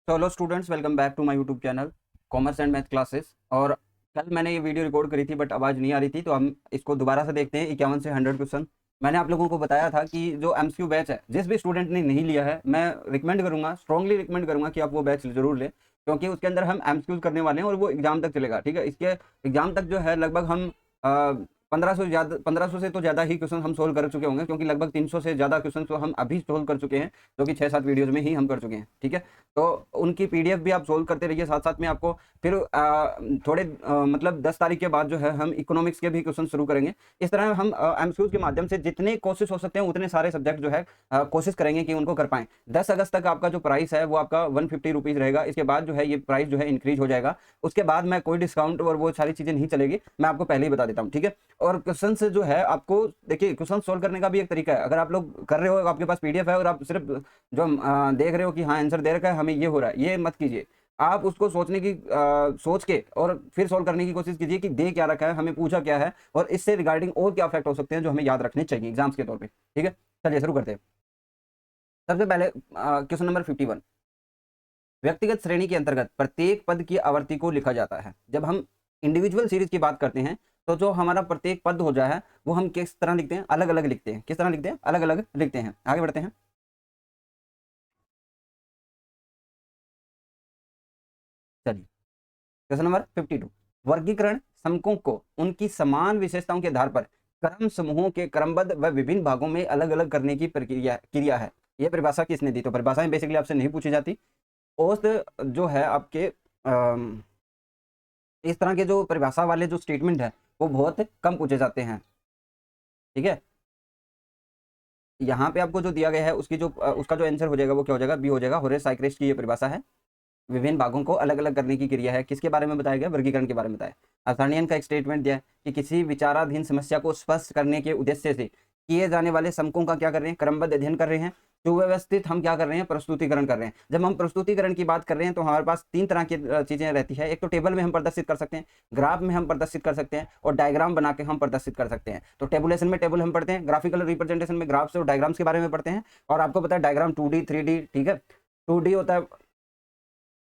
तो hello students, welcome back to my YouTube channel commerce and math classes. और कल मैंने ये वीडियो रिकॉर्ड करी थी बट आवाज़ नहीं आ रही थी, तो हम इसको दोबारा से देखते हैं। 51 से 100 क्वेश्चन मैंने आप लोगों को बताया था कि जो एमसीक्यू बैच है, जिस भी स्टूडेंट ने नहीं लिया है, मैं रिकमेंड करूंगा, स्ट्रांगली रिकमेंड करूंगा कि आप वो बैच जरूर लें, क्योंकि उसके अंदर हम एमसीक्यूज करने वाले हैं और वो एग्जाम तक चलेगा। ठीक है, इसके एग्जाम तक जो है लगभग हम 1500 से तो ज़्यादा ही क्वेश्चन हम सोल्व कर चुके होंगे, क्योंकि लगभग 300 से ज़्यादा क्वेश्चन तो हम अभी सोल्व कर चुके हैं, जो कि 6-7 वीडियोज में ही हम कर चुके हैं। ठीक है, तो उनकी पीडीएफ भी आप सोल्व करते रहिए साथ साथ में। आपको फिर थोड़े मतलब 10 तारीख के बाद जो है हम इकोनॉमिक्स के भी क्वेश्चन शुरू करेंगे। इस तरह हम एमसीक्यूज के माध्यम से जितने कोशिश हो सकते हैं उतने सारे सब्जेक्ट जो है कोशिश करेंगे कि उनको कर पाएं। 10 अगस्त तक आपका जो प्राइस है वो आपका 150 रुपीज़ रहेगा। इसके बाद जो है ये प्राइस जो है इंक्रीज हो जाएगा। उसके बाद मैं कोई डिस्काउंट और वो सारी चीज़ें नहीं चलेगी, मैं आपको पहले ही बता देता हूँ। ठीक है, और क्वेश्चन से जो है आपको देखिए, क्वेश्चन सोल्व करने का भी एक तरीका है। अगर आप लोग कर रहे हो, आपके पास पीडीएफ है और आप सिर्फ जो देख रहे हो कि हाँ आंसर दे रखा है, हमें ये हो रहा है, ये मत कीजिए। आप उसको सोचने की सोच के और फिर सोल्व करने की कोशिश कीजिए कि दे क्या रखा है, हमें पूछा क्या है और इससे रिगार्डिंग और क्या फैक्ट हो सकते हैं जो हमें याद रखने चाहिए एग्जाम्स के तौर पे। ठीक है, चलिए शुरू करते हैं। सबसे पहले क्वेश्चन नंबर 51। व्यक्तिगत श्रेणी के अंतर्गत प्रत्येक पद की आवर्ती को लिखा जाता है। जब हम इंडिविजुअल सीरीज की बात करते हैं तो जो हमारा प्रत्येक पद हो जाए वो हम किस तरह लिखते हैं? अलग अलग लिखते हैं। किस तरह लिखते हैं? अलग अलग लिखते हैं। आगे बढ़ते हैं। चलिए, क्वेश्चन नंबर 52। वर्गीकरण समकों को उनकी समान विशेषताओं के आधार पर क्रम समूहों के क्रमबद्ध व विभिन्न भागों में अलग अलग करने की प्रक्रिया क्रिया है। यह परिभाषा किसने दी? तो परिभाषाएं बेसिकली आपसे नहीं पूछी जाती। औसत जो है आपके इस तरह के जो परिभाषा वाले जो स्टेटमेंट है वो बहुत कम पूछे जाते हैं। ठीक है, यहाँ पे आपको जो दिया गया है उसकी जो उसका जो आंसर हो जाएगा वो क्या हो जाएगा? बी हो जाएगा। होरेस साइक्रेस्ट की ये परिभाषा है। विभिन्न भागों को अलग अलग करने की क्रिया है। किसके बारे में बताया गया? वर्गीकरण के बारे में बताया। अर्थार्नियन का एक स्टेटमेंट दिया है कि किसी विचाराधीन समस्या को स्पष्ट करने के उद्देश्य से किए जाने वाले समकों का क्या कर रहे हैं? क्रमबद्ध अध्ययन कर रहे हैं। सुव्यवस्थित हम क्या कर रहे हैं? प्रस्तुतिकरण कर रहे हैं। जब हम प्रस्तुतिकरण की बात कर रहे हैं तो हमारे पास 3 तरह की चीजें रहती है। एक तो टेबल में हम प्रदर्शित कर सकते हैं, ग्राफ में हम प्रदर्शित कर सकते हैं और डायग्राम बना के हम प्रदर्शित कर सकते हैं। तो टेबुलेशन में टेबल हम पढ़ते हैं, ग्राफिकल रिप्रेजेंटेशन में ग्राफ्स और डायग्राम्स के बारे में पढ़ते हैं। और आपको पता है डायग्राम 2D 3D, ठीक है, 2D होता है,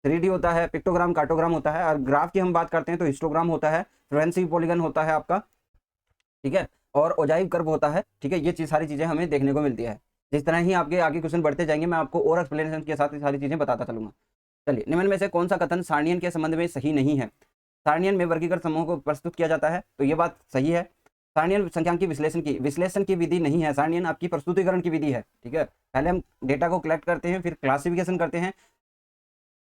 3D होता है, पिक्टोग्राम कार्टोग्राम होता है, और ग्राफ की हम बात करते हैं तो हिस्टोग्राम होता है, फ्लुएंसी पॉलीगन होता है आपका, ठीक है, और ओजाइव कर्व होता है। ठीक है, ये चीज सारी चीजें हमें देखने को मिलती है। जिस तरह ही आपके आगे क्वेश्चन बढ़ते जाएंगे मैं आपको और एक्सप्लेनेशन के साथ ये सारी चीजें बताता चलूंगा। चलिए, निम्न में से कौन सा कथन सारणियन के संबंध में सही नहीं है? सारणियन में वर्गीकृत समूह को प्रस्तुत किया जाता है, तो ये बात सही है। सारणियन संख्यांकी विश्लेषण की विधि नहीं है, सारणियन आपकी प्रस्तुतिकरण की विधि है। ठीक है, पहले हम डेटा को कलेक्ट करते हैं, फिर क्लासिफिकेशन करते हैं,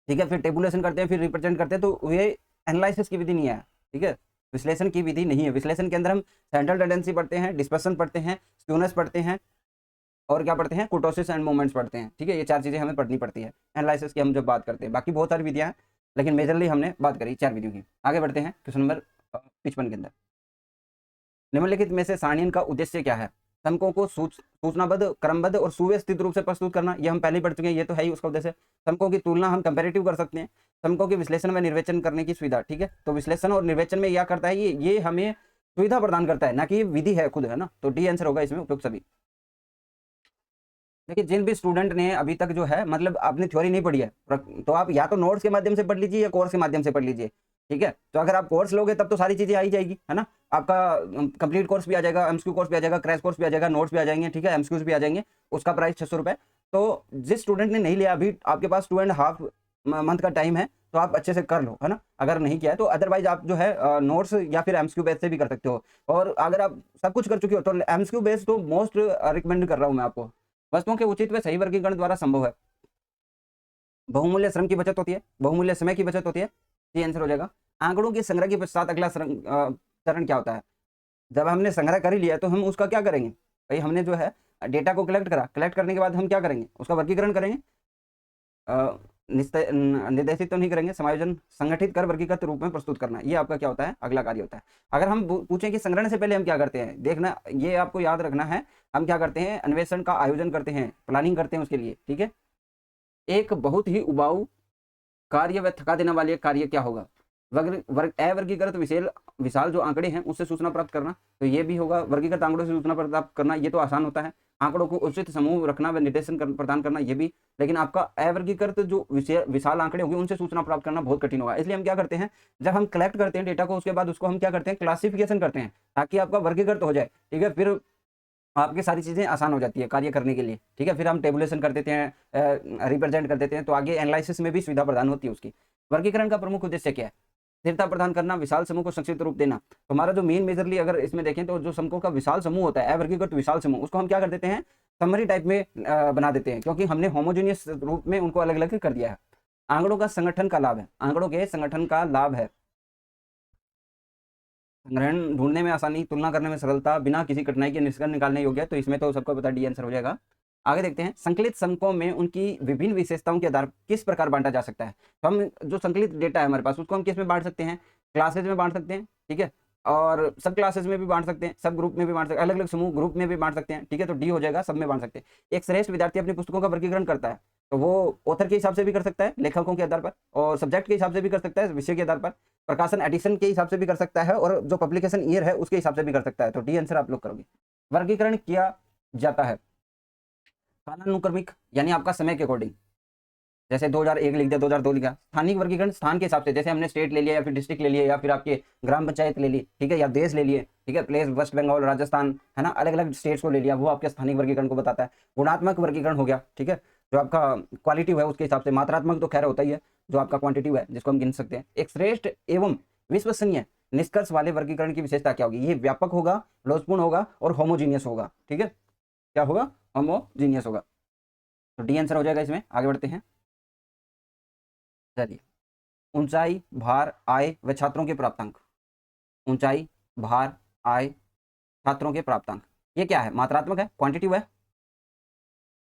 ठीक है, फिर टेबुलेशन करते हैं, फिर रिप्रेजेंट करते हैं, तो ये एनालिसिस की विधि नहीं है। ठीक है, विश्लेषण की विधि नहीं है। विश्लेषण के अंदर हम सेंट्रल टेंडेंसी पढ़ते हैं, डिस्पर्सन पढ़ते हैं, स्क्यूनेस पढ़ते हैं, और क्या पढ़ते हैं? कुर्टोसिस एंड मोमेंट्स पढ़ते हैं। ठीक है, ये 4 चीजें हमें पढ़नी पड़ती है एनालिसिस की हम जब बात करते हैं। बाकी बहुत सारी विधियां हैं, लेकिन मेजरली हमने बात करी 4 विधियों की। आगे बढ़ते हैं क्वेश्चन नंबर 55 के अंदर। निम्नलिखित में से सारणियन का उद्देश्य क्या है? समकों को सूचनाबद्ध, क्रमबद्ध और सुव्यवस्थित रूप से प्रस्तुत करना। ये हम पहले ही पढ़ चुके हैं, ये तो है ही उसका उद्देश्य। समकों की तुलना हम कंपैरेटिव कर सकते हैं। समकों के विश्लेषण में निर्वेचन करने की सुविधा। ठीक है, तो विश्लेषण और निर्वेचन में क्या करता है? ये हमें सुविधा प्रदान करता है, ना कि विधि है खुद, है ना। तो डी आंसर होगा इसमें उपयुक्त सभी। देखिए, जिन भी स्टूडेंट ने अभी तक जो है मतलब आपने थ्योरी नहीं पढ़ी है, तो आप या तो नोट्स के माध्यम से पढ़ लीजिए या कोर्स के माध्यम से पढ़ लीजिए। ठीक है, तो अगर आप कोर्स लोगे तब तो सारी चीजें आ ही जाएगी, है ना। आपका कंप्लीट कोर्स भी आ जाएगा, एमसीक्यू कोर्स भी आ जाएगा, क्रैश कोर्स भी आ जाएगा, नोट्स भी आ जाएंगे, ठीक है, एमसीक्यूज भी आ जाएंगे। उसका प्राइस 600 रुपये। तो जिस स्टूडेंट ने नहीं लिया, अभी आपके पास 2.5 मंथ का टाइम है, तो आप अच्छे से कर लो, है ना। अगर नहीं किया है तो अदरवाइज आप जो है नोट्स या फिर एमसीक्यू बेस से भी कर सकते हो। और अगर आप सब कुछ कर चुके हो तो एमसीक्यू बेस तो मोस्ट रिकमेंड कर रहा हूँ मैं आपको। वस्तुओं के उचित व सही वर्गीकरण द्वारा संभव है। बहुमूल्य श्रम की बचत होती है, बहुमूल्य समय की बचत होती है। ये आंसर हो जाएगा। आंकड़ों के संग्रह के पश्चात अगला चरण क्या होता है? जब हमने संग्रह कर ही लिया तो हम उसका क्या करेंगे? भाई हमने जो है डेटा को कलेक्ट करा, कलेक्ट करने के बाद हम क्या करेंगे? उसका वर्गीकरण करेंगे। निर्देशित तो नहीं करेंगे, समायोजन, संगठित कर वर्गीकृत रूप में प्रस्तुत करना, ये आपका क्या होता है? अगला कार्य होता है। अगर हम पूछें कि संग्रहण से पहले हम क्या करते हैं, देखना, ये आपको याद रखना है। हम क्या करते हैं? अन्वेषण का आयोजन करते हैं, प्लानिंग करते हैं उसके लिए। ठीक है, एक बहुत ही उबाऊ कार्य व थका देने वाले कार्य क्या होगा? अवर्गीकृत विशाल जो आंकड़े हैं उससे सूचना प्राप्त करना, तो ये भी होगा। वर्गीकृत आंकड़ों से सूचना प्राप्त करना, ये तो आसान होता है। आंकड़ों को उचित समूह रखना व निर्देशन प्रदान करना ये भी, लेकिन आपका अवर्गीकृत जो विशाल आंकड़े होंगे उनसे सूचना प्राप्त करना बहुत कठिन होगा। इसलिए हम क्या करते हैं, जब हम कलेक्ट करते हैं डेटा को, उसके बाद उसको हम क्या करते हैं, क्लासिफिकेशन करते हैं, ताकि आपका वर्गीकृत हो जाए। ठीक है, फिर आपकी सारी चीज़ें आसान हो जाती है कार्य करने के लिए। ठीक है, फिर हम टेबुलेशन कर देते हैं, रिप्रेजेंट कर देते हैं, तो आगे एनालिसिस में भी सुविधा प्रदान होती है उसकी। वर्गीकरण का प्रमुख उद्देश्य क्या है? स्थिरता प्रदान करना, विशाल समूह को संक्षिप्त रूप देना। तो हमारा जो मेन मेजरली अगर इसमें देखें तो जो समूह का विशाल समूह होता है, अवर्गीकृत विशाल समूह, उसको हम क्या कर देते हैं, समरी टाइप में बना देते हैं, क्योंकि हमने होमोजीनियस रूप में उनको अलग अलग कर दिया है। आंकड़ों का संगठन का लाभ है, आंकड़ों के संगठन का लाभ है, संग्रहण ढूंढने में आसानी, तुलना करने में सरलता, बिना किसी कठिनाई के निष्कर्ष निकालने योग्य है। तो इसमें तो सबको पता डी आंसर हो जाएगा। आगे देखते हैं, संकलित संकों में उनकी विभिन्न विशेषताओं के आधार किस प्रकार बांटा जा सकता है। तो हम जो संकलित डेटा है हमारे पास, उसको हम किस में बांट सकते हैं, क्लासेज में बांट सकते हैं। ठीक है, और सब क्लासेज में भी बांट सकते हैं, सब ग्रुप में भी बांट सकते हैं, अलग अलग समूह ग्रुप में भी बांट सकते हैं। ठीक है, तो डी हो जाएगा, सब में बांट सकते हैं। एक श्रेष्ठ विद्यार्थी अपनी पुस्तकों का वर्गीकरण करता है, तो वो ऑथर के हिसाब से भी कर सकता है, लेखकों के आधार पर, और सब्जेक्ट के हिसाब से भी कर सकता है, विषय के आधार पर, प्रकाशन एडिशन के हिसाब से भी कर सकता है, और जो पब्लिकेशन ईयर है उसके हिसाब से भी कर सकता है। तो डी आंसर आप लोग करोगे। वर्गीकरण किया जाता है कालानुक्रमिक, यानी आपका समय के अकॉर्डिंग, जैसे 2001 लिख दिया, 2002 लिखा। स्थानिक वर्गीकरण स्थान के हिसाब से, जैसे हमने स्टेट ले लिया या फिर डिस्ट्रिक्ट ले लिया या फिर आपके ग्राम पंचायत ले ली, ठीक है, या देश ले लिए। ठीक है, प्लेस वेस्ट बंगाल, राजस्थान, है ना, अलग अलग स्टेट्स को ले लिया, वो आपके स्थानिक वर्गीकरण को बताता है। गुणात्मक वर्गीकरण हो गया, ठीक है, जो आपका क्वालिटी है उसके हिसाब से। मात्रात्मक तो खैर होता ही है, जो आपका क्वांटिटी है जिसको हम गिन सकते हैं। एक श्रेष्ठ एवं विश्वसनीय निष्कर्ष वाले वर्गीकरण की विशेषता क्या होगी? ये व्यापक होगा, लोचपूर्ण होगा और होमोजीनियस होगा। ठीक है, क्या होगा? होमोजीनियस होगा। तो डी आंसर हो जाएगा इसमें। आगे बढ़ते हैं, चलिए। ऊंचाई, भार, आय व छात्रों के प्राप्तांक। ऊंचाई, भार, आय, छात्रों के प्राप्तांक, ये क्या है? मात्रात्मक है, क्वांटिटिव है।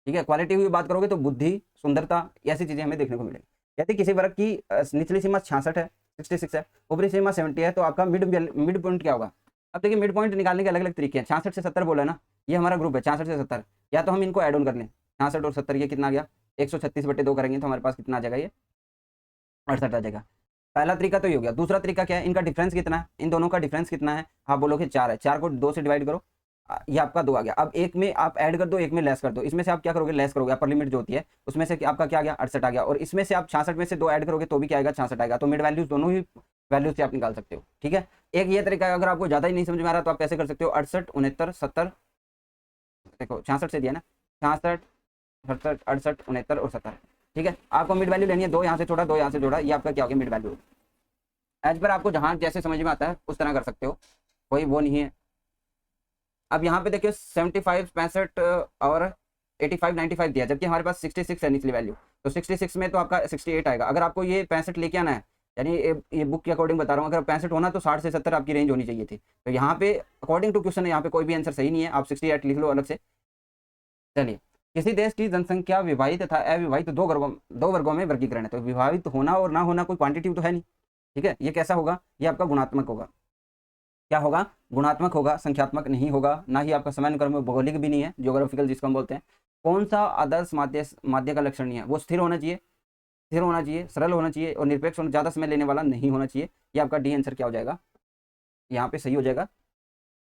ठीक है, क्वालिटी की बात करोगे तो बुद्धि, सुंदरता, ऐसी चीजें हमें देखने को मिलेगी। यदि किसी वर्ग की निचली सीमा 66 है, 66 है, ऊपरी सीमा 70 है, तो आपका मिड पॉइंट क्या होगा? अब देखिए, मिड पॉइंट निकालने के अलग अलग तरीके हैं। 66 से 70 बोला ना, ये हमारा ग्रुप है 66 से 70, या तो हम इनको ऐड ऑन कर लें, 66 और 70, ये कितना आ गया? 136/2 करेंगे तो हमारे पास कितना आ जाएगा? ये 68 आ जाएगा। पहला तरीका तो ये हो गया। दूसरा तरीका क्या है? इनका डिफरेंस कितना है? इन दोनों का डिफरेंस कितना है? आप बोलोगे 4 है, 4 को 2 से डिवाइड करो, ये आपका 2 आ गया। अब एक में आप ऐड कर दो, एक में लेस कर दो। इसमें से आप क्या करोगे? लेस करोगे, अपर लिमिट जो होती है उसमें से आपका क्या आ गया? 68 आ गया। और इसमें से आप 66 में से 2 ऐड करोगे तो भी क्या आएगा? 66 आएगा। तो मिड वैल्यूज दोनों ही वैल्यूज से आप निकाल सकते हो। ठीक है, एक ये तरीका है। अगर आपको ज्यादा ही नहीं समझ में आ रहा तो आप कैसे कर सकते हो? 68, 69, 70, देखो 66 से दिया ना, 66, 68, 68, 69 और 70। ठीक है, आपको मिड वैल्यू लेनी है, 2 यहाँ से छोड़ा, 2 यहाँ से जोड़ा, ये आपका क्या हो गया? Mid value. एज पर आपको जहां जैसे समझ में आता है उस तरह कर सकते हो, कोई वो नहीं है। अब यहाँ पे देखिए 75, 65 और 85, 95 दिया, जबकि हमारे पास 66 है निचली वैल्यू। तो 66 में तो आपका 68 आएगा। अगर आपको ये 65 लेके आना है, यानी ये बुक के अकॉर्डिंग बता रहा हूँ, अगर 65 होना तो 60 से 70 आपकी रेंज होनी चाहिए थी। तो यहाँ पे अकॉर्डिंग टू क्वेश्चन यहाँ पे कोई भी आंसर सही नहीं है, आप 68 लिख लो अलग से। चलिए, किसी देश की जनसंख्या विवाहित तथा अविवाहित दो वर्गों में वर्गीकरण है। तो विवाहित होना और ना होना कोई क्वांटिटी तो है नहीं। ठीक है, ये कैसा होगा? ये आपका गुणात्मक होगा। क्या होगा? गुणात्मक होगा, संख्यात्मक नहीं होगा। ना ही आपका समयानुक्रम, भौगोलिक भी नहीं है, जियोग्राफिकल जिसको हम बोलते हैं। कौन सा आदर्श माध्य का लक्षण नहीं है? वो स्थिर होना चाहिए, स्थिर होना चाहिए, सरल होना चाहिए और निरपेक्ष होना, ज्यादा समय लेने वाला नहीं होना चाहिए। ये आपका डी आंसर क्या हो जाएगा? यहाँ पे सही हो जाएगा।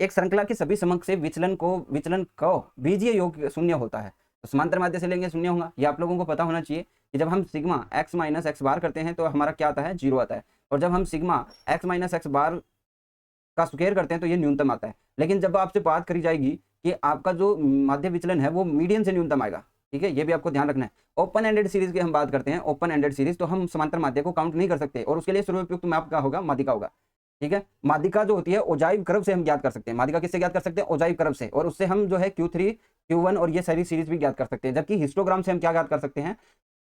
एक श्रृंखला के सभी समक से विचलन को बीजीय योग शून्य होता है। तो समांतर माध्य से लेंगे शून्य होगा। ये आप लोगों को पता होना चाहिए कि जब हम सिग्मा x माइनस एक्स बार करते हैं तो हमारा क्या आता है? 0 आता है। और जब हम सिग्मा x माइनस एक्स बार का स्क्वायर करते हैं तो ये न्यूनतम आता है। लेकिन जब आपसे बात करी जाएगी कि आपका जो माध्य विचलन है वो मीडियन से न्यूनतम आएगा। ठीक है, ये भी आपको ध्यान रखना है। ओपन एंडेड सीरीज की हम बात करते हैं, ओपन एंडेड सीरीज, तो हम समांतर माध्य को काउंट नहीं कर सकते और उसके लिए सर्वोपयुक्त मैप क्या होगा? माध्यिका होगा। ठीक है, माध्यिका जो होती है ओजाइव कर्व से हम ज्ञात कर सकते हैं। माध्यिका किससे ज्ञात कर सकते हैं? ओजाइव कर्व से। और उससे हम जो है Q3, Q1 और ये सारी सीरीज भी ज्ञात कर सकते हैं। जबकि हिस्टोग्राम से हम क्या ज्ञात कर सकते हैं?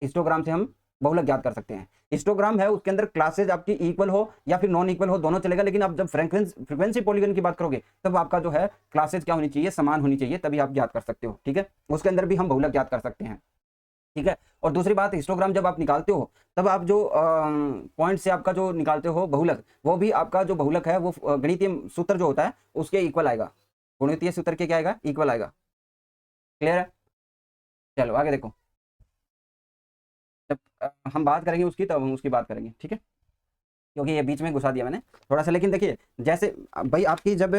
हिस्टोग्राम से हम बहुलक ज्ञात कर सकते हैं। हिस्टोग्राम है उसके अंदर क्लासेज आपकी इक्वल हो या फिर नॉन इक्वल हो, दोनों चलेगा। लेकिन आप जब फ्रीक्वेंसी पॉलीगन की बात करोगे तब आपका जो है क्लासेज क्या होनी चाहिए? समान होनी चाहिए, तभी आप ज्ञात कर सकते हो। ठीक है, उसके अंदर भी हम बहुलक ज्ञात कर सकते हैं। ठीक है, और दूसरी बात, हिस्टोग्राम जब आप निकालते हो तब आप जो पॉइंट से आपका जो निकालते हो बहुलक, वो भी आपका जो बहुलक है वो गणितीय सूत्र जो होता है उसके इक्वल आएगा। गणितीय सूत्र के क्या आएगा? इक्वल आएगा। क्लियर है? चलो आगे देखो, जब हम बात करेंगे उसकी तब हम उसकी बात करेंगे। ठीक है, क्योंकि ये बीच में घुसा दिया मैंने थोड़ा सा। लेकिन देखिए, जैसे भाई आपकी जब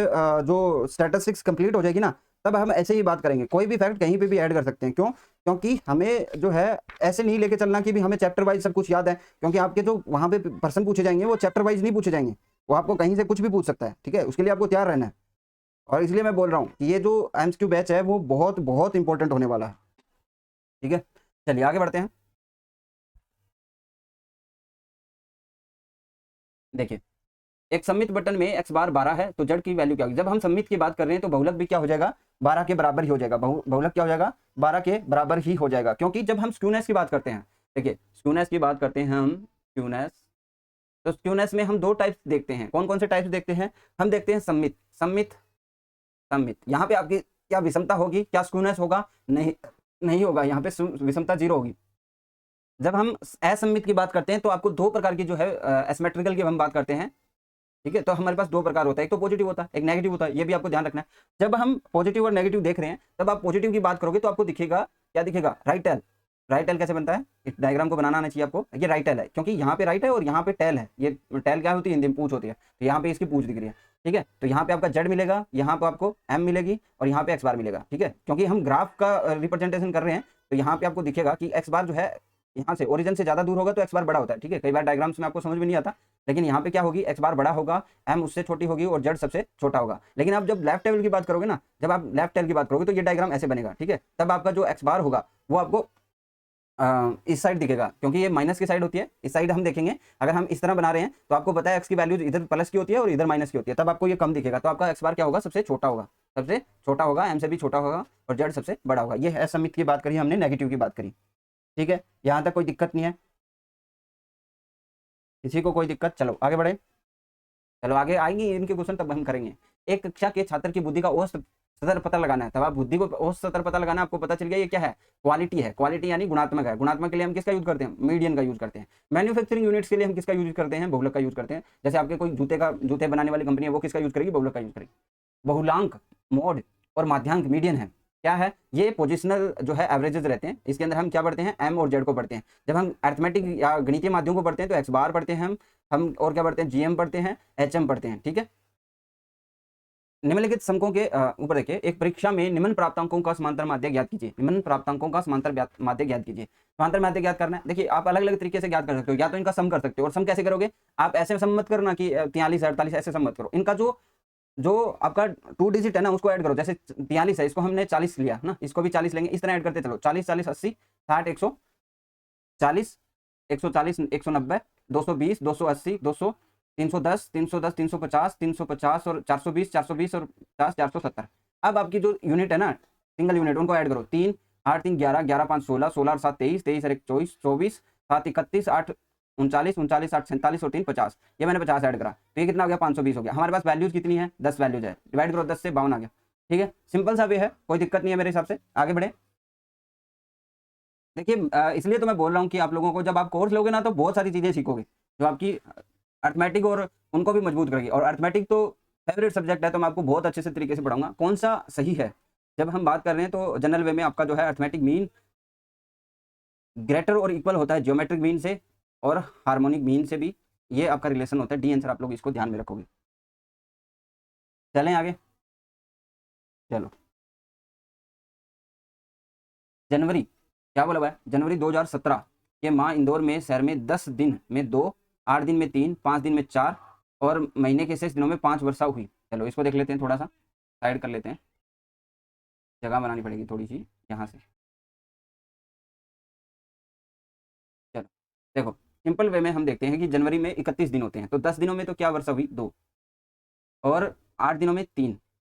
जो स्टैटिस्टिक्स कंप्लीट हो जाएगी ना, तब हम ऐसे ही बात करेंगे। कोई भी फैक्ट कहीं पे भी ऐड कर सकते हैं। क्यों? क्योंकि हमें जो है ऐसे नहीं लेके चलना कि भी हमें चैप्टर वाइज सब कुछ याद है, क्योंकि आपके जो वहाँ पे पर्सन पूछे जाएंगे वो चैप्टर वाइज नहीं पूछे जाएंगे, वो आपको कहीं से कुछ भी पूछ सकता है। ठीक है, उसके लिए आपको तैयार रहना है। और इसलिए मैं बोल रहा हूँ कि ये जो एमसीक्यू बैच है वो बहुत बहुत इंपॉर्टेंट होने वाला है। ठीक है, चलिए आगे बढ़ते हैं। देखिए, एक सबमिट बटन में x बार 12 है तो जेड की वैल्यू क्या होगी। जब हम सबमिट की बात कर रहे हैं तो बहुलक भी क्या हो जाएगा, 12 के बराबर ही हो जाएगा। बहुलक क्या हो जाएगा, 12 के बराबर ही हो जाएगा। क्योंकि जब हम स्क्यूनेस की बात करते हैं, देखिए स्क्यूनेस की बात करते हैं हम, स्क्यूनेस, तो स्क्यूनेस में हम दो टाइप्स देखते हैं। कौन कौन से टाइप्स देखते हैं? हम देखते हैं सबमिट, सबमिट, सबमिट। यहाँ पे आपकी क्या विषमता होगी, क्या स्क्यूनेस होगा? नहीं, नहीं होगा, यहाँ पे विषमता 0 होगी। जब हम असममित की बात करते हैं तो आपको दो प्रकार की जो है एसिमेट्रिकल की हम बात करते हैं। ठीक है, तो हमारे पास दो प्रकार होता है, एक तो पॉजिटिव होता है, एक नेगेटिव होता है। ये भी आपको ध्यान रखना है। जब हम पॉजिटिव और नेगेटिव देख रहे हैं तब आप पॉजिटिव की बात करोगे तो आपको दिखेगा, क्या दिखेगा, राइट टेल। राइट टेल कैसे बनता है, इस डायग्राम को बनाना आना चाहिए आपको। ये राइट टेल है क्योंकि यहाँ पे राइट है और यहाँ पे टेल है। ये टेल क्या होती है, हिंदी में पूंछ होती है, तो यहाँ पे इसकी पूंछ दिख रही है। ठीक है, तो यहाँ पे आपका जेड मिलेगा, यहाँ पे आपको एम मिलेगी और यहाँ पे एक्स बार मिलेगा। ठीक है, क्योंकि हम ग्राफ का रिप्रेजेंटेशन कर रहे हैं तो यहाँ पे आपको दिखेगा कि एक्स बार जो है यहाँ से ओरिजिन से ज्यादा दूर होगा तो एक्स बार बड़ा होता है। ठीक है, कई बार डायग्राम्स में आपको समझ में नहीं आता, लेकिन यहाँ पे क्या होगी, एक्स बार बड़ा होगा, एम उससे छोटी होगी और जेड सबसे छोटा होगा। लेकिन आप जब लेफ्ट टेबल की बात करोगे ना, जब आप लेफ्ट टेबल की बात करोगे तो ये डायग्राम ऐसे बनेगा। ठीक है, तब आपका जो एक्स बार होगा वो आपको इस साइड दिखेगा, क्योंकि ये माइनस की साइड होती है। इस साइड हम देखेंगे, अगर हम इस तरह बना रहे हैं तो आपको पता है एक्स की वैल्यू इधर प्लस की होती है और इधर माइनस की होती है, तब आपको ये कम दिखेगा। तो आपका एक्स बार क्या होगा, सबसे छोटा होगा, सबसे छोटा होगा, एम से भी छोटा होगा और जेड सबसे बड़ा होगा। ये है समित की बात करी हमने, नेगेटिव की बात करी। ठीक है, यहाँ तक कोई दिक्कत नहीं है, किसी को कोई दिक्कत? चलो आगे बढ़े, चलो आगे आएंगे इनके क्वेश्चन तब हम करेंगे। एक कक्षा के छात्र की बुद्धि का औसत स्तर पता लगाना है, तब आप बुद्धि को औसत स्तर पता लगाना, आपको पता चल गया ये क्या है, क्वालिटी है। क्वालिटी यानी गुणात्मक है। गुणात्मक के लिए हम किसका यूज करते हैं, मीडियन का यूज करते हैं। मैन्युफैक्चरिंग यूनिट्स के लिए हम किसका यूज करते हैं, बहुलक का यूज करते हैं। जैसे आपके कोई जूते बनाने वाली कंपनी है, वो किसका यूज करेगी, बहुलक का यूज करेगी। बहुलांक, मोड और माध्यांक मीडियन है, क्या है, ये पोजिशनल जो है एवरेजेस रहते हैं। इसके अंदर हम क्या पढ़ते हैं, एम और जेड को पढ़ते हैं। जब हम अर्थमेटिक या गणितीय माध्यम को पढ़ते हैं तो एक्स बार पढ़ते हैं हम और क्या पढ़ते हैं, जीएम पढ़ते हैं, एचएम पढ़ते हैं। ठीक है, निम्नलिखित समकों के ऊपर देखिए, एक परीक्षा में निम्न प्राप्तांकों का समांतर माध्य ज्ञात कीजिए। निम्न प्राप्तांकों का समांतर माध्य ज्ञात कीजिए। समांतर माध्य ज्ञात करना है, देखिए आप अलग अलग तरीके से ज्ञात कर सकते हो। या तो इनका सम कर सकते हो, और सम कैसे करोगे, आप ऐसे सम मत करो ना कि 43 48 ऐसे सम मत करो। इनका जो जो आपका 2 डिजिट है ना उसको ऐड करो। जैसे 43 है, इसको हमने 40 लिया ना, इसको भी 40 लेंगे, इस तरह ऐड करते चलो। 40 40 80 60 140 140 190 220 280 200 310 310 350 350 और 420 420 और 50 470। अब आपकी जो यूनिट है ना, सिंगल यूनिट, उनको ऐड करो। 3 8 3 11 11 5 16 16 और 7 23 23 और 1 24 24 7 31 8 39 39 8 47 और 3 50। ये मैंने 50 ऐड करा तो ये कितना हो गया, 520 हो गया। हमारे पास वैल्यूज कितनी है, 10 वैल्यूज है, डिवाइड करो 10 से 52 आ गया। ठीक है, सिंपल सा वे है, कोई दिक्कत नहीं है मेरे हिसाब से। आगे बढ़े, देखिए इसलिए तो मैं बोल रहा हूँ कि आप लोगों को जब आप कोर्स लोगे ना तो बहुत सारी चीजें सीखोगे जो आपकी अर्थमेटिक और उनको भी मजबूत करेगी। और अर्थमेटिक तो फेवरेट सब्जेक्ट है, तो मैं आपको बहुत अच्छे से तरीके से पढ़ाऊंगा। कौन सा सही है, जब हम बात कर रहे हैं तो जनरल वे में आपका जो है अर्थमेटिक मीन ग्रेटर और इक्वल होता है जियोमेट्रिक मीन से और हार्मोनिक मीन से भी, ये आपका रिलेशन होता है। डी आंसर आप लोग इसको ध्यान में रखोगे। चलें आगे, चलो जनवरी क्या बोला हुआ है, जनवरी 2017 के माह इंदौर में शहर में 10 दिन में 2, 8 दिन में 3, 5 दिन में 4 और महीने के शेष दिनों में 5 वर्षा हुई। चलो इसको देख लेते हैं, थोड़ा सा साइड कर लेते हैं, जगह बनानी पड़ेगी थोड़ी सी यहाँ से। चलो देखो, सिंपल वे में हम देखते हैं कि जनवरी में 31 दिन होते हैं, तो 10 दिनों में तो क्या वर्षा हुई, 2, और 8 दिनों में 3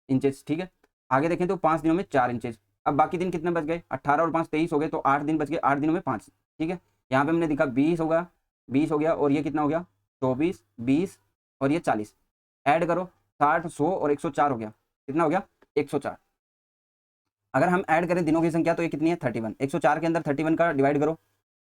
इंचेस। ठीक है, आगे देखें तो 5 दिनों में 4 इंचेस। अब बाकी दिन कितने बच गए, 18 और 5 23 हो गए, तो 8 दिन बच गए, 8 दिनों में 5। ठीक है, यहाँ पे हमने देखा 20 होगा, 20 हो गया, और ये कितना हो गया, 24 20 और ये 40। ऐड करो, 60 100 और 104 हो गया, कितना हो गया, 104। अगर हम ऐड करें दिनों की संख्या तो ये कितनी है, 31। 104 के अंदर 31 का डिवाइड करो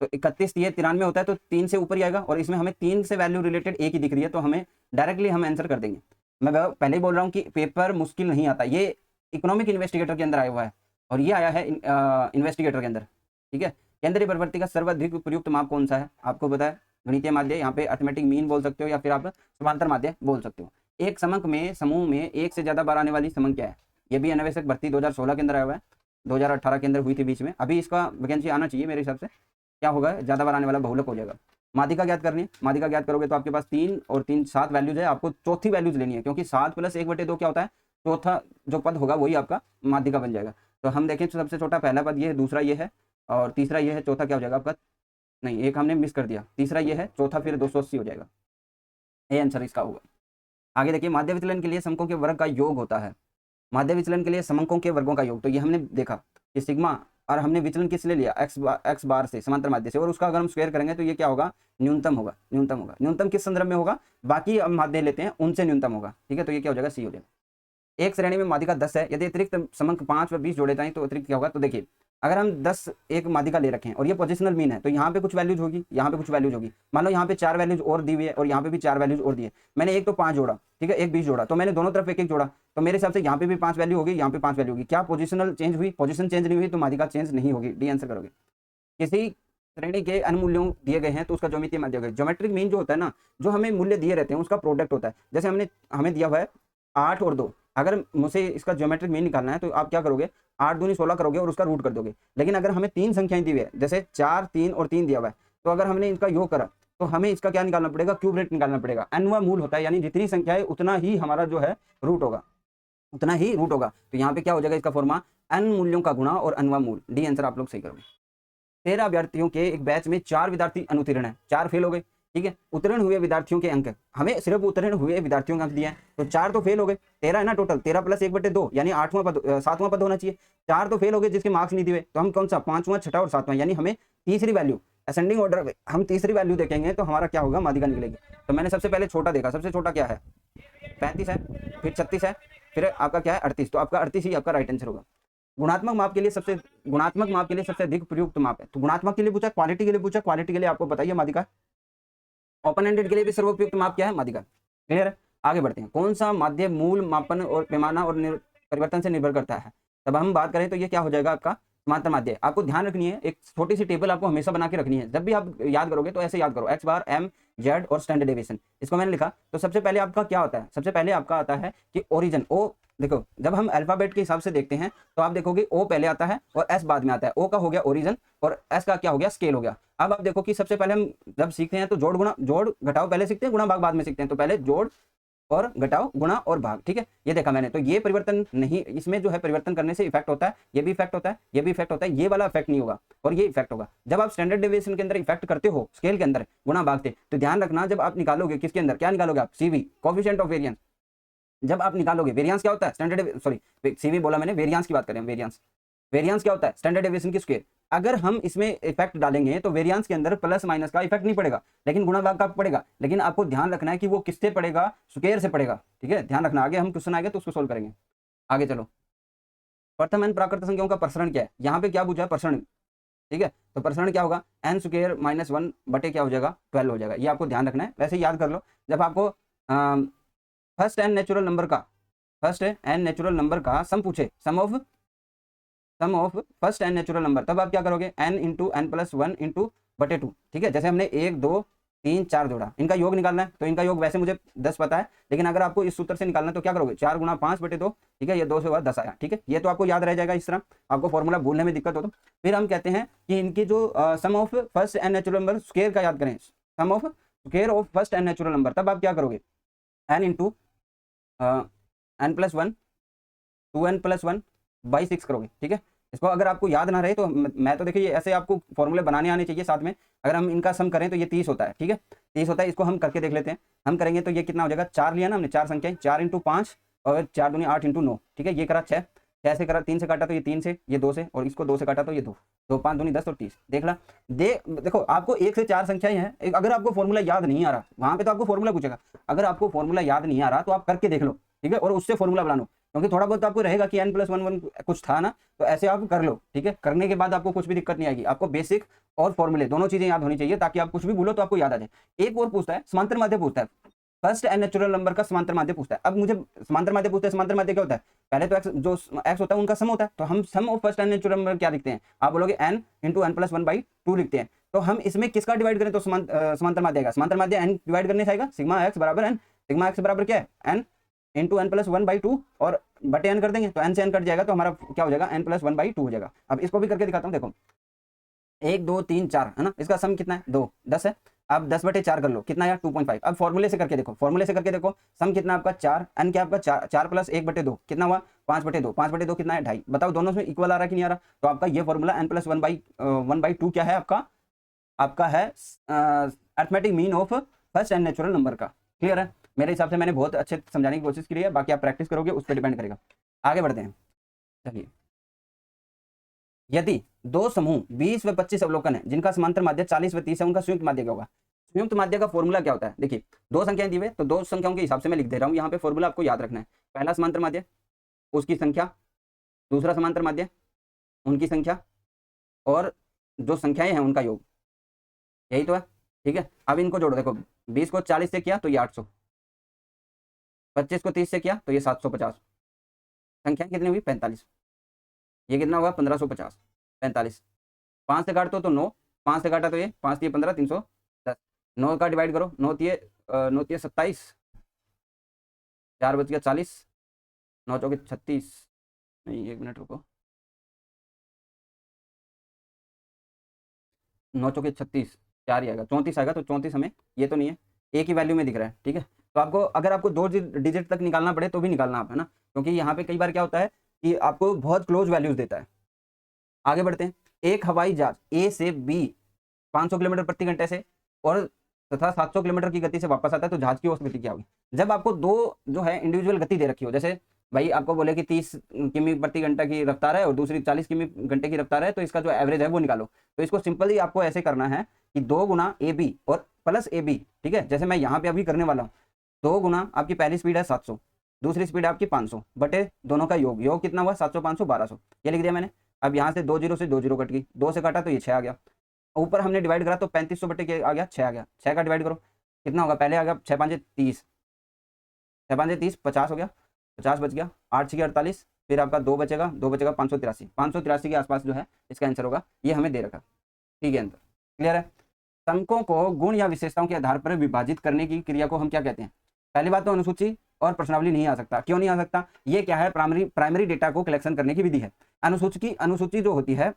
तो 31 ये 93 होता है, तो 3 से ऊपर ही आएगा। और इसमें हमें 3 से वैल्यू रिलेटेड एक ही दिख रही है, तो हमें डायरेक्टली हम आंसर कर देंगे। मैं पहले ही बोल रहा हूँ कि पेपर मुश्किल नहीं आता, ये इकोनॉमिक इन्वेस्टिगेटर के अंदर आया हुआ है और ये आया है इन्वेस्टिगेटर के अंदर। ठीक है, केंद्रीय प्रवृत्ति का सर्वाधिक प्रयुक्त माप कौन सा है, आपको पता है, गणितीय माध्य, यहाँ पे अर्थमेटिक मीन बोल सकते हो या फिर आप समांतर माध्य बोल सकते हो। एक समंक में समूह में एक से ज्यादा बार आने वाली समंक क्या है, ये भी अनावश्यक भर्ती 2016 के अंदर आया हुआ है, 2018 के अंदर हुई थी बीच में। अभी इसका वैकेंसी आना चाहिए मेरे हिसाब से। क्या होगा, ज़्यादा बार आने वाला बहुलक हो जाएगा। माध्यिका ज्ञात करनी है, माध्यिका ज्ञात करोगे तो आपके पास 3 और 3 7 वैल्यूज है, आपको चौथी वैल्यूज लेनी है, क्योंकि 7 + 1/2 क्या होता है, चौथा जो पद होगा वही आपका माध्यिका बन जाएगा। तो हम देखें तो सबसे छोटा पहला पद ये है, दूसरा ये है और तीसरा ये है, चौथा क्या हो जाएगा आपका, नहीं एक हमने मिस कर दिया, तीसरा ये है, चौथा फिर 280 हो जाएगा। ये आंसर इसका होगा। आगे देखिए, माध्य विचलन के लिए समकों के वर्ग का योग होता है। माध्य विचलन के लिए समकों के वर्गों का योग, तो ये हमने देखा कि सिग्मा, और हमने विचलन किस लिए लिया, एक्स बार से, समांतर माध्य से, और उसका अगर हम स्क्वायर करेंगे तो ये क्या होगा, न्यूनतम होगा। न्यूनतम होगा, न्यूनतम किस संदर्भ में होगा, बाकी हम माध्य लेते हैं उनसे न्यूनतम होगा। ठीक है, तो ये क्या हो जाएगा, सी हो जाएगा। एक श्रेणी में माध्यिका 10 है, यदि अतिरिक्त समंक 5 व 20 जोड़े जाएं तो अतिरिक्त क्या होगा। तो देखिए, अगर हम 10 एक माध्यिका ले रखे हैं और ये पोजिशनल मीन है, तो यहाँ पे कुछ वैल्यूज होगी, यहाँ पे कुछ वैल्यूज होगी। मान लो यहाँ पे 4 वैल्यूज और दी हुई है और यहाँ पे भी 4 वैल्यूज और दी है। मैंने एक तो 5 जोड़ा, ठीक है, एक 20 जोड़ा, तो मैंने दोनों तरफ एक एक जोड़ा, तो मेरे हिसाब से यहाँ पे भी 5 वैल्यू होगी, यहाँ पे 5 वैल्यू होगी। क्या पोजिशनल चेंज हुई, पोजिशन चेंज नहीं हुई तो माध्यिका चेंज नहीं होगी। डी आंसर करोगे। किसी श्रेणी के अनुमूल्यों दिए गए हैं तो उसका ज्यामितीय माध्य होगा। ज्योमेट्रिक मीन जो होता है ना, जो हमें मूल्य दिए रहते हैं उसका प्रोडक्ट होता है। जैसे हमें दिया हुआ है 8 और 2, अगर मुझे इसका ज्योमेट्रिक मीन निकालना है तो आप क्या करोगे, 8 दूनी 16 करोगे और उसका रूट कर दोगे। लेकिन अगर हमें 3 संख्याएं दी हुई है, जैसे 4, 3 और 3 दिया हुआ है, तो अगर हमने इनका योग करा तो हमें इसका क्या निकालना पड़ेगा, क्यूब रूट निकालना पड़ेगा। एनवा मूल होता है, यानी जितनी संख्या है उतना ही हमारा जो है रूट होगा, उतना ही रूट होगा। तो यहाँ पे क्या हो जाएगा, इसका फॉर्मा एन मूल्यों का गुणा और अनवा मूल। डी आंसर आप लोग सही करोगे। 13 विद्यार्थियों के एक बैच में 4 विद्यार्थी अनुत्तीर्ण है, 4 फेल हो गए। ठीक है, उत्तीर्ण हुए विद्यार्थियों के अंक, हमें सिर्फ उत्तीर्ण हुए विद्यार्थियों के अंक दिए हैं, तो 4 तो फेल हो गए। 13 है ना टोटल, 13 + 1/2 यानी 8वां पद, 7वां पद होना चाहिए। 4 तो फेल हो गए जिसके मार्क्स नहीं दिए, तो हम कौन सा, 5वां, 6वां और 7वां, यानी हमें तीसरी वैल्यू असेंडिंग ऑर्डर में हम तीसरी वैल्यू देखेंगे तो हमारा क्या होगा, माध्यिका निकलेगी। तो मैंने सबसे पहले छोटा देखा, सबसे छोटा क्या है, 35 है, फिर 36 है, फिर आपका क्या है 38, तो आपका 38 ही आपका राइट आंसर होगा। गुणात्मक माप के लिए सबसे अधिक प्रयुक्त माप है। तो गुणात्मक के लिए पूछा, क्वालिटी के लिए पूछा, क्वालिटी के लिए आपको बताइए माध्यिका। ओपन एंडेड के लिए भी सर्वोपयुक्त माप क्या है, माध्यिका। क्लियर है, आगे बढ़ते हैं। कौन सा माध्य मूल, मापन और पैमाना और परिवर्तन से निर्भर करता है। तब हम बात करें तो ये क्या हो जाएगा आपका समांतर माध्य। आपको ध्यान रखनी है, एक छोटी सी टेबल आपको हमेशा बना के रखनी है। जब भी आप याद करोगे तो ऐसे याद करो, एक्स बार, एम, जेड और स्टैंडर्ड डेविएशन। इसको मैंने लिखा, तो सबसे पहले आपका क्या होता है, सबसे पहले आपका आता है कि ओरिजिन। ओ देखो, जब हम अल्फाबेट के हिसाब से देखते हैं तो आप देखोगे ओ पहले आता है और एस बाद में आता है। ओ का हो गया ओरिजिन और एस का क्या हो गया, स्केल हो गया। अब आप देखो कि सबसे पहले हम जब सीखते हैं तो जोड़ घटाओ पहले सीखते हैं, गुणा भाग बाद में सीखते हैं। तो पहले जोड़ और घटाओ, गुणा और भाग। ठीक है, ये देखा मैंने। तो ये परिवर्तन नहीं, इसमें जो है परिवर्तन करने से इफेक्ट होता है, ये भी इफेक्ट होता है, ये भी इफेक्ट होता है, ये वाला इफेक्ट नहीं होगा और ये इफेक्ट होगा। जब आप स्टैंडर्ड डेविएशन के अंदर इफेक्ट करते हो, स्केल के अंदर गुणा भाग से, तो ध्यान रखना जब आप निकालोगे किसके अंदर, क्या निकालोगे आप, सीवी, कोएफिशिएंट ऑफ वेरिएंस। जब आप निकालोगे, वेरिएंस क्या होता है, स्टैंडर्ड, सॉरी सीवी बोला मैंने, वेरिएंस की बात करें। वेरिएंस क्या होता है, स्टैंडर्ड डेविएशन की स्क्वायर। अगर हम इसमें इफेक्ट डालेंगे तो वेरिएंस के अंदर प्लस माइनस का इफेक्ट नहीं पड़ेगा, लेकिन गुणा भाग का पड़ेगा। लेकिन आपको ध्यान रखना है कि वो किससे पड़ेगा, स्क्वायर से पड़ेगा। ठीक है, ध्यान रखना। आगे हम क्वेश्चन आएगा तो उसको सोल्व करेंगे। आगे चलो, प्रथम एन प्राकृत संख्याओं का प्रसरण क्या है। यहाँ पे क्या पूछा, प्रसरण। ठीक है, तो प्रसरण क्या होगा, एन स्क्वायर माइनस 1 बटे क्या हो जाएगा, 12 हो जाएगा। ये आपको ध्यान रखना है। वैसे याद कर लो, जब आपको फर्स्ट एन नेचुरल नंबर का सम पूछे, sum of first N natural number, तब आप क्या करोगे, n into N plus 1 into बटे 2। ठीक है, जैसे हमने 1, 2, 3, 4 जोड़ा, इनका योग निकालना है। तो इनका योग वैसे मुझे 10 पता है, लेकिन अगर आपको इस सूत्र से निकालना है तो क्या करोगे, 4 गुणा 5 बटे 2। ठीक है, ये 2 से बाद 10 आया। ठीक है, ये तो आपको याद रह जाएगा। इस तरह आपको फॉर्मूला भूलने में दिक्कत हो तो फिर हम कहते हैं कि इनकी जो sum of first N natural number square का याद करें, sum of square of first N natural number, तब आप क्या करोगे, n into N plus 1 2n plus 1 by 6 करोगे। ठीक है, इसको अगर आपको याद ना रहे तो मैं तो देखिए ऐसे आपको फॉर्मूले बनाने आने चाहिए साथ में। अगर हम इनका सम करें तो ये 30 होता है। ठीक है, 30 होता है। इसको हम करके देख लेते हैं। हम करेंगे तो ये कितना हो जाएगा, 4 लिया ना हमने, 4 संख्याएं, 4 इंटू 5 और 4 दूनी 8 इंटू 9। ठीक है, ये करा 6, 6 से करा, 3 से काटा तो ये 3 से, ये 2 से, और इसको 2 से काटा तो ये 2, 2 5 दूनी 10 और 30। देख ला, देखो आपको 1 से 4 संख्याएं हैं। अगर आपको फॉर्मूला याद नहीं आ रहा, वहां पे तो आपको फॉर्मूला पूछेगा। अगर आपको फॉर्मूला याद नहीं आ रहा तो आप करके देख लो। ठीक है, और उससे फॉर्मूला बना लो, क्योंकि थोड़ा बहुत तो आपको रहेगा कि n + 1 कुछ था ना, तो ऐसे आप कर लो। ठीक है, करने के बाद आपको कुछ भी दिक्कत नहीं आएगी। आपको बेसिक और फॉर्मूले दोनों चीजें याद होनी चाहिए, ताकि आप कुछ भी भूलो तो आपको याद आ जाए। एक और पूछता है, समांतर माध्य पूछता है, फर्स्ट एन नेचुरल नंबर का समांतर माध्य पूछता है। अब मुझे समांतर माध्य पूछता है, समांतर माध्य क्या होता है, पहले तो x होता है उनका सम होता है, तो हम sum of first N natural number क्या लिखते हैं, आप बोलोगे n इंटू एन प्लस 1/2 लिखते हैं। तो हम इसमें किसका डिवाइड करें तो समांतर माध्य आएगा। समांतर माध्य n डिवाइड करने से आएगा, सिग्मा x बराबर n, सिग्मा x बराबर क्या है, n इंटू एन प्लस 1/2, और बटे n कर देंगे तो n से n कट जाएगा, तो हमारा क्या हो जाएगा, n + 1/2 हो जाएगा। अब इसको भी करके दिखाता हूँ, देखो 1 2 3 4 है ना, इसका सम कितना है 2 10 है। अब 10/4 कर लो, कितना आया 2.5। अब फॉर्मूले से करके देखो, फॉर्मूले से करके देखो, सम कितना आपका 4, n क्या आपका 4 + 1/2 कितना हुआ 5/2, 5/2 कितना है 2.5। बताओ दोनों में इक्वल आ रहा है कि नहीं आ रहा। तो आपका ये फॉर्मूला n + 1/2 क्या है आपका है arithmetic mean of first and natural number का। क्लियर है। मेरे हिसाब से मैंने बहुत अच्छे समझाने की कोशिश की है, बाकी आप प्रैक्टिस करोगे उस पर डिपेंड करेगा। आगे बढ़ते हैं, चलिए। यदि दो समूह 20 व 25 अवलोकन है जिनका समांतर माध्य 40 व 30 है, उनका संयुक्त माध्य क्या होगा। संयुक्त माध्य का फॉर्मूला क्या होता है, देखिए दो संख्याएं दी हुई, तो दो संख्याओं के हिसाब से मैं लिख दे रहा हूं, यहाँ पे फॉर्मूला आपको याद रखना है। पहला समांतर माध्य उसकी संख्या, दूसरा समांतर माध्य उनकी संख्या, और जो संख्याएं हैं उनका योग, यही तो है। ठीक है, अब इनको जोड़ो, देखो 20 को 40 से किया तो ये 800, 25 को 30 से किया तो ये 750, संख्या कितनी हुई 45, ये कितना होगा 1550, 45, 5 से काट तो 9, 5 से काटा तो ये 5 दिए 15, 310, 9 का डिवाइड करो, 9 दिए 27, 4 बच गया 40, 9 चौके 36, नहीं 1 मिनट रुको, 9 चौके 36, 4 ही आएगा, 34 आएगा। तो 34 हमें ये तो नहीं है, एक ही वैल्यू में दिख रहा है। ठीक है, तो आपको अगर आपको 2 डिजिट तक निकालना पड़े तो भी निकालना आप, है ना, क्योंकि यहाँ पे कई बार क्या होता है कि आपको बहुत क्लोज वैल्यूज देता है। आगे बढ़ते हैं। एक हवाई जहाज ए से बी 500 किलोमीटर प्रति घंटे से और तथा 700 किलोमीटर की गति से वापस आता है, तो जहाज की औसत गति क्या होगी। जब आपको दो जो है इंडिविजुअल गति दे रखी हो, जैसे भाई आपको बोले कि 30 किमी प्रति घंटा की रफ्तार है और दूसरी 40 किमी घंटे की रफ्तार है, तो इसका जो एवरेज है वो निकालो। तो इसको सिंपली आपको ऐसे करना है कि 2 गुना ए बी और प्लस ए बी। ठीक है, जैसे मैं यहाँ पे अभी करने वाला हूँ, 2 गुना आपकी पहली स्पीड है 700, दूसरी स्पीड है आपकी 500 बटे दोनों का योग, योग कितना हुआ 700 500 1200, ये लिख दिया मैंने। अब यहाँ से 2 जीरो से 2 जीरो कट गई, 2 से काटा तो ये 6 आ गया, ऊपर हमने डिवाइड करा तो 3500 बटे के आ गया 6 आ गया, 6 का डिवाइड करो कितना होगा, पहले आ गया 6 5 30, 6 5 30 50 हो गया, 50 बच गया, 8 6 48, फिर आपका 2 बचेगा, 2 बचेगा 583, 583 के आसपास जो है इसका आंसर होगा, ये हमें दे रखा। ठीक है, आंसर क्लियर है। अंकों को गुण या विशेषताओं के आधार पर विभाजित करने की क्रिया को हम क्या कहते हैं। पहली बात तो अनुसूची और प्रश्नावली नहीं आ सकता। क्यों नहीं आ सकता, ये क्या है, प्राइमरी डेटा को कलेक्शन करने की विधि है। अनुसूची जो होती है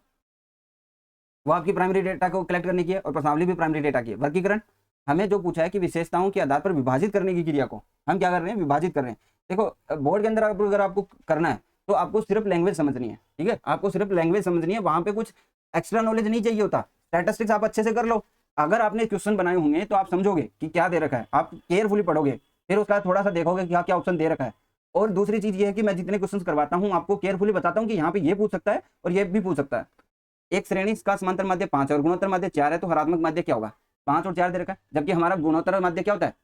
वो आपकी प्राइमरी डेटा को कलेक्ट करने की है और प्रश्नावली भी प्राइमरी डेटा की है। वर्गीकरण हमें जो पूछा है कि विशेषताओं के आधार पर विभाजित करने की क्रिया को हम क्या कर रहे हैं, विभाजित कर रहे हैं। देखो बोर्ड के अंदर अगर आपको करना है तो आपको सिर्फ लैंग्वेज समझनी है। ठीक है, आपको सिर्फ लैंग्वेज समझनी है, वहां पे कुछ एक्स्ट्रा नॉलेज नहीं चाहिए होता। स्टैटिस्टिक्स आप अच्छे से कर लो, अगर आपने क्वेश्चन बनाए होंगे तो आप समझोगे कि क्या दे रखा है, आप केयरफुली पढ़ोगे, फिर उसका थोड़ा सा देखोगे कि क्या क्या ऑप्शन दे रखा है। और दूसरी चीज ये है कि मैं जितने क्वेश्चन करवाता हूँ आपको केयरफुली बताता हूँ कि यहाँ पे ये पूछ सकता है और ये भी पूछ सकता है। एक श्रेणी का समांतर माध्य 5 है और गुणोत्तर माध्य 4 है, तो हरात्मक माध्य क्या होगा, 5 और 4 दे रखा है। जबकि हमारा गुणोत्तर माध्य क्या होता है,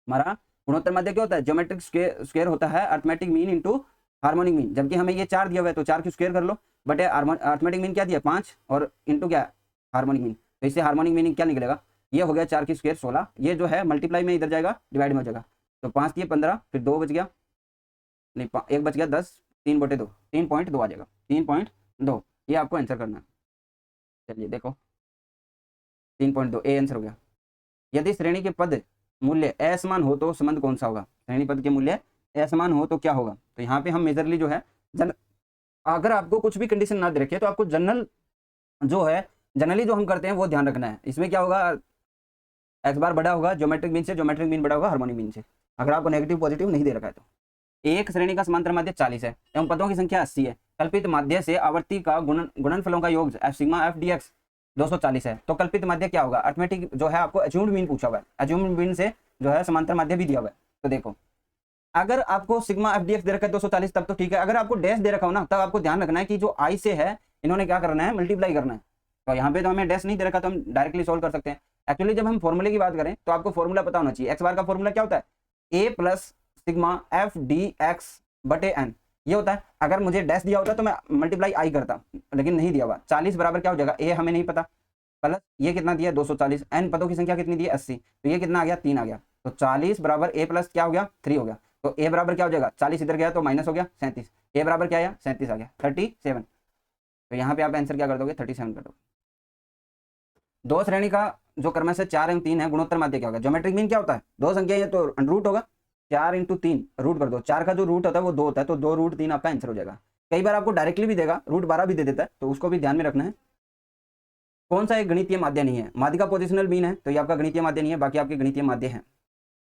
हमारा गुणोत्तर माध्य क्या होता है, ज्योमेट्रिक स्क्वायर होता है arithmetic mean into harmonic mean. जबकि हमें ये 4 दिया हुआ है तो 4 की स्क्वायर कर लो, बट अरिथमेटिक मीन क्या दिया 5 और इंटू क्या हार्मोनिक मीन, तो इससे हार्मोनिक मीनिंग क्या निकलेगा, ये हो गया 4 की स्क्वायर 16, ये जो है मल्टीप्लाई में इधर जाएगा डिवाइड में हो जाएगा, तो 5 दिए 15, फिर 2 बच गया, नहीं 1 बच गया 10, 3/2, 3.2 आ जाएगा, 3.2, ये आपको आंसर करना है। चलिए देखो 3.2 ए आंसर हो गया। यदि श्रेणी के पद मूल्य असमान हो तो संबंध कौन सा होगा, श्रेणी पद के मूल्य असमान हो तो क्या होगा। तो यहाँ पे हम मेजरली जो है अगर आपको कुछ भी कंडीशन ना दे रखे तो आपको जनरली जो हम करते हैं वो ध्यान रखना है। इसमें क्या होगा, एक्स बार बड़ा होगा ज्योमेट्रिक मीन से, ज्योमेट्रिक मीन बड़ा होगा हार्मोनिक मीन से, अगर आपको नेगेटिव पॉजिटिव नहीं दे रखा है तो। एक श्रेणी का समांतर माध्य 40 है एवं पदों की संख्या 80 है, कल्पित माध्य से आवर्ती का गुणनफलों का योग सिग्मा एफ डी एक्स 240 है, तो कल्पित माध्य क्या होगा। अरिथमेटिक जो है आपको अज्यूम्ड मीन पूछा हुआ है, अज्यूम्ड मीन से जो है समांतर माध्य भी दिया हुआ है। तो देखो अगर आपको सिग्मा एफ डी एक्स दे रखा है 240 तब तो ठीक है, अगर आपको डैश दे रखा हो ना तब आपको ध्यान रखना है कि जो आई से है इन्होंने क्या करना है, मल्टीप्लाई करना है। तो यहाँ पे तो हमें डैश नहीं दे रखा तो हम डायरेक्टली सोल्व कर सकते हैं। एक्चुअली जब हम फॉर्मूले की बात करें तो आपको फॉर्मूला पता होना चाहिए। एक्स बार का फॉर्मूला क्या होता है, a plus sigma f d x बटे एन, ये होता है। अगर मुझे डैश दिया होता तो मैं मल्टीप्लाई आई करता, लेकिन नहीं दिया हुआ। 40 बराबर क्या हो जाएगा, ए हमें नहीं पता, प्लस ये कितना दिया 240, एन पदों की संख्या कितनी दी 80, तो ये कितना आ गया 3 आ गया, तो 40 बराबर ए प्लस क्या हो गया 3 हो गया। तो ए बराबर क्या हो जाएगा, 40 इधर गया तो माइनस हो गया 37, ए बराबर क्या आया 37 आ गया 37। तो यहाँ पे आप आंसर क्या कर दोगे 37 कर दोगे। दो श्रेणी का जो क्रमशः 4 एवं 3 है गुणोत्तर माध्य क्या होगा। ज्योमेट्रिक मीन क्या होता है, दो संख्या ये तो अंडर रूट होगा, 4 इंटू 3 रूट कर दो, 4 का जो रूट होता है वो 2 होता है, तो 2√3 आपका आंसर हो जाएगा। कई बार आपको डायरेक्टली भी देगा, √12 भी दे देता है, तो उसको भी ध्यान में रखना है। कौन सा एक गणितीय माध्य नहीं है? माध्यिका पोजिशनल मीन है, तो ये आपका गणितीय माध्य नहीं है, बाकी आपके गणितीय माध्य है।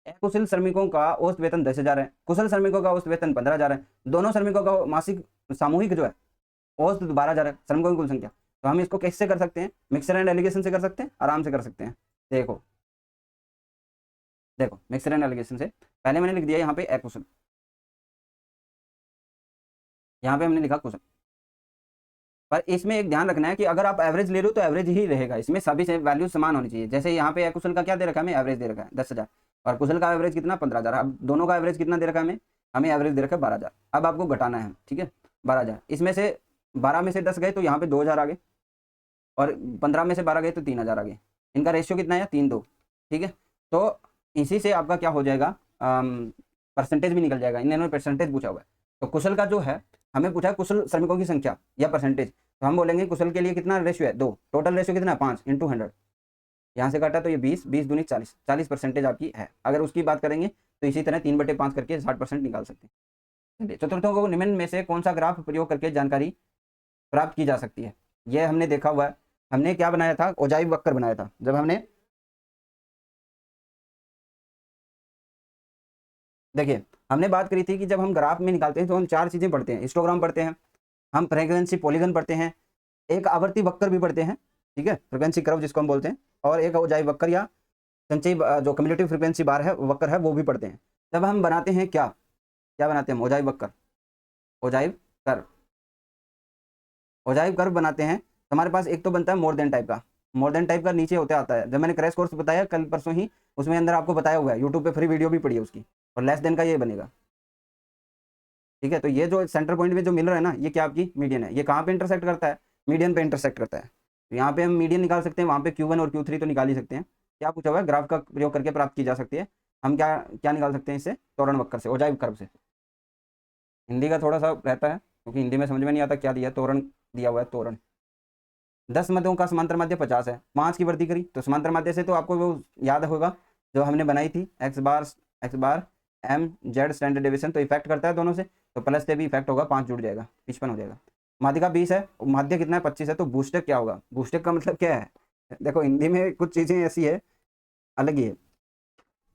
अकुशल श्रमिकों का औसत वेतन 10,000 है, कुशल श्रमिकों का औसत वेतन 15,000 है, दोनों श्रमिकों का मासिक सामूहिक जो है औसत 12,000 है, श्रमिकों की कुल संख्या। तो हम इसको कैसे कर सकते हैं? मिक्सर एंड एलिगेशन से कर सकते हैं, आराम से कर सकते हैं। देखो देखो मिक्सर एंड एलिगेशन से पहले मैंने लिख दिया यहाँ पे अकुशल, यहाँ पे हमने लिखा कुशल। पर इसमें एक ध्यान रखना है कि अगर आप एवरेज ले रहे हो तो एवरेज ही रहेगा, इसमें सभी से वैल्यू समान होनी चाहिए। जैसे यहाँ पे अकुशल का क्या दे रखा है? हमें एवरेज दे रखा है 10,000, और कुशल का एवरेज कितना? 15,000। अब दोनों का एवरेज कितना दे रखा है? हमें हमें एवरेज दे रखा है 12,000। अब आपको घटाना है, ठीक है, 12,000, इसमें से 12 में से 10 गए तो यहाँ पे 2,000 आ गए, और 15 में से 12 गए तो 3,000 आ गए। इनका रेशियो कितना है? 3:2, ठीक है। तो इसी से आपका क्या हो जाएगा? परसेंटेज भी निकल जाएगा। इन्होंने परसेंटेज पूछा हुआ है, तो कुशल का जो है हमें पूछा है कुशल श्रमिकों की संख्या या परसेंटेज, तो हम बोलेंगे कुशल के लिए कितना रेशियो है? 2। टोटल रेशियो कितना है? 5 × 100। यहाँ से काटा तो ये 20, 20 दूनी 40, 40% आपकी है। अगर उसकी बात करेंगे तो इसी तरह 3/5 करके 60% निकाल सकते हैं। चतुर्थों को निम्न में से कौन सा ग्राफ प्रयोग करके जानकारी प्राप्त की जा सकती है? यह हमने देखा हुआ है। हमने क्या बनाया था? ओजाइव वक्र बनाया था। जब हमने देखिए हमने बात करी थी कि जब हम ग्राफ में निकालते हैं तो हम 4 चीजें पढ़ते हैं। हिस्टोग्राम पढ़ते हैं, हम फ्रीक्वेंसी पॉलीगन पढ़ते हैं, एक आवर्ती वक्र भी पढ़ते हैं, ठीक है, फ्रीक्वेंसी कर्व जिसको हम बोलते हैं, और एक ओजाइव वक्र या संचयी जो कम्युलेटिव फ्रीक्वेंसी बार है वक्र है वो भी पढ़ते हैं। जब हम बनाते हैं क्या क्या बनाते हैं? ओजाइव वक्र, ओजाइव कर्व, ओजाइव कर्व बनाते हैं तो हमारे पास एक तो बनता है मोर देन टाइप का। मोर देन टाइप का नीचे होते आता है, जब मैंने क्रैश कोर्स बताया कल परसों ही, उसमें अंदर आपको बताया हुआ है, यूट्यूब पे फ्री वीडियो भी पड़ी है उसकी। और लेस देन का ये बनेगा, ठीक है। तो ये जो सेंटर पॉइंट में जो मिल रहा है ना, ये क्या आपकी मीडियन है। ये कहाँ पे इंटरसेक्ट करता है? मीडियन पे इंटरसेक्ट करता है। तो यहाँ पे हम मीडियन निकाल सकते हैं, वहाँ पे Q1 और Q3 तो निकाल ही सकते हैं। क्या पूछा हुआ है? ग्राफ का प्रयोग करके प्राप्त की जा सकती है। हम क्या क्या निकाल सकते हैं इससे? त्वरण वक्र से, ओजाइव कर्व से। हिंदी का थोड़ा सा रहता है क्योंकि हिंदी में समझ में नहीं आता क्या दिया, त्वरण दिया हुआ है, त्वरण। 10 मध्यों का समांतर माध्य 50 है, 5 की वृद्धि करी तो समांतर माध्य से तो आपको वो याद होगा जो हमने बनाई थी, एक्स बार एम जेड स्टैंडर्ड डेविएशन, तो इफेक्ट करता है दोनों से, तो प्लस से भी इफेक्ट होगा, 5 जुड़ जाएगा, 55 हो जाएगा। माध्यिका 20 है, माध्य कितना है? 25 है, तो बूस्टक क्या होगा? बूस्टक का मतलब क्या है? देखो हिंदी में कुछ चीजें ऐसी है अलग ही है।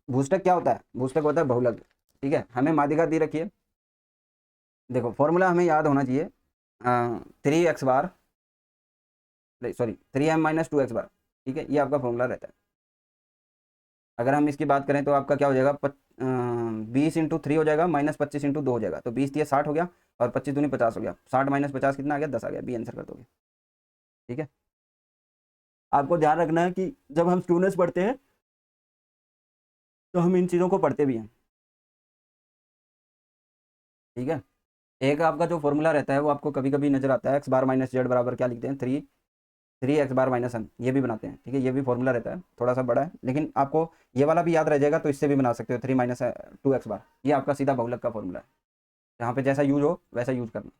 बूस्टक क्या होता है? बूस्टक होता है बहुलक, ठीक है। हमें माध्यिका दी रखी है, देखो फॉर्मूला हमें याद होना चाहिए, 3x बार सॉरी 3m-2x बार, ठीक है, ये आपका फॉर्मूला रहता है। अगर हम इसकी बात करें तो आपका क्या हो जाएगा? 20 × 3 हो जाएगा, -25 × 2 हो जाएगा, तो 20 × 60 हो गया, और 25 दूनी 50 हो गया, 60 - 50 कितना आ गया? 10 आ गया। बी आंसर कर दोगे, ठीक है। आपको ध्यान रखना है कि जब हम स्टूडेंट्स पढ़ते हैं तो हम इन चीज़ों को पढ़ते भी हैं, ठीक है। एक आपका जो फॉर्मूला रहता है वो आपको कभी कभी नजर आता है, एक्स बार माइनस जेड बराबर क्या लिखते हैं? 3x बार माइनस m, ये भी बनाते हैं, ठीक है। ये भी फॉर्मूला रहता है, थोड़ा सा बड़ा है, लेकिन आपको ये वाला भी याद रह जाएगा, तो इससे भी बना सकते हो 3 - 2x बार। ये आपका सीधा बहुलक का फॉर्मूला है, जहाँ पे जैसा यूज हो वैसा यूज करना।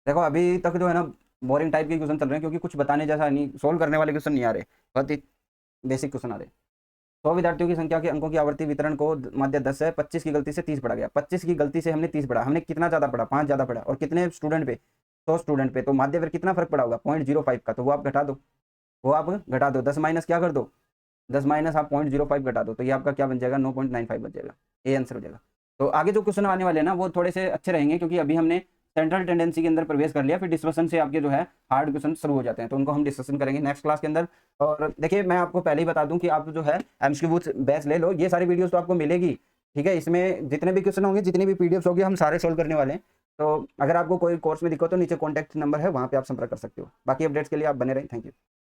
देखो अभी तक जो है ना बोरिंग टाइप के क्वेश्चन चल रहे हैं, क्योंकि कुछ बताने जैसा नहीं, सोल्व करने वाले क्वेश्चन नहीं आ रहे, बहुत ही बेसिक क्वेश्चन आ रहे। 100 विद्यार्थियों की संख्या के अंकों की आवर्ती वितरण को माध्य 10 है, 25 की गलती से 30 पढ़ा गया। 25 की गलती से हमने 30 पढ़ा, हमने कितना ज़्यादा पढ़ा? 5 ज़्यादा पढ़ा, और कितने स्टूडेंट पे? 100 स्टूडेंट पे, तो माध्य फिर कितना फर्क पड़ा होगा? 0.05 का, तो वो आप घटा दो, वो आप घटा दो, 10 माइनस क्या कर दो? 10 माइनस आप 0.05 घटा दो, तो ये आपका क्या बन जाएगा? 9.95 बन जाएगा, ए आंसर हो जाएगा। तो आगे जो क्वेश्चन आने वाले हैं ना वो थोड़े से अच्छे रहेंगे, क्योंकि अभी हमने सेंट्रल टेंडेंसी के अंदर प्रवेश कर लिया, फिर डिस्कशन से आपके जो है हार्ड क्वेश्चन शुरू हो जाते हैं, तो उनको हम डिस्कशन करेंगे नेक्स्ट क्लास के अंदर। और देखिए मैं आपको पहले ही बता दूं कि आप जो है एमसीक्यू बैच ले लो, ये सारी वीडियोस तो आपको मिलेगी, ठीक है। इसमें जितने भी क्वेश्चन होंगे, जितनी भी पीडीएफ होगी, हम सारे सोल्व करने वाले हैं। तो अगर आपको कोई कोर्स में दिक्कत हो, नीचे कॉन्टैक्ट नंबर है, वहाँ पे आप संपर्क कर सकते हो। बाकी अपडेट्स के लिए आप बने रहें। Thank you.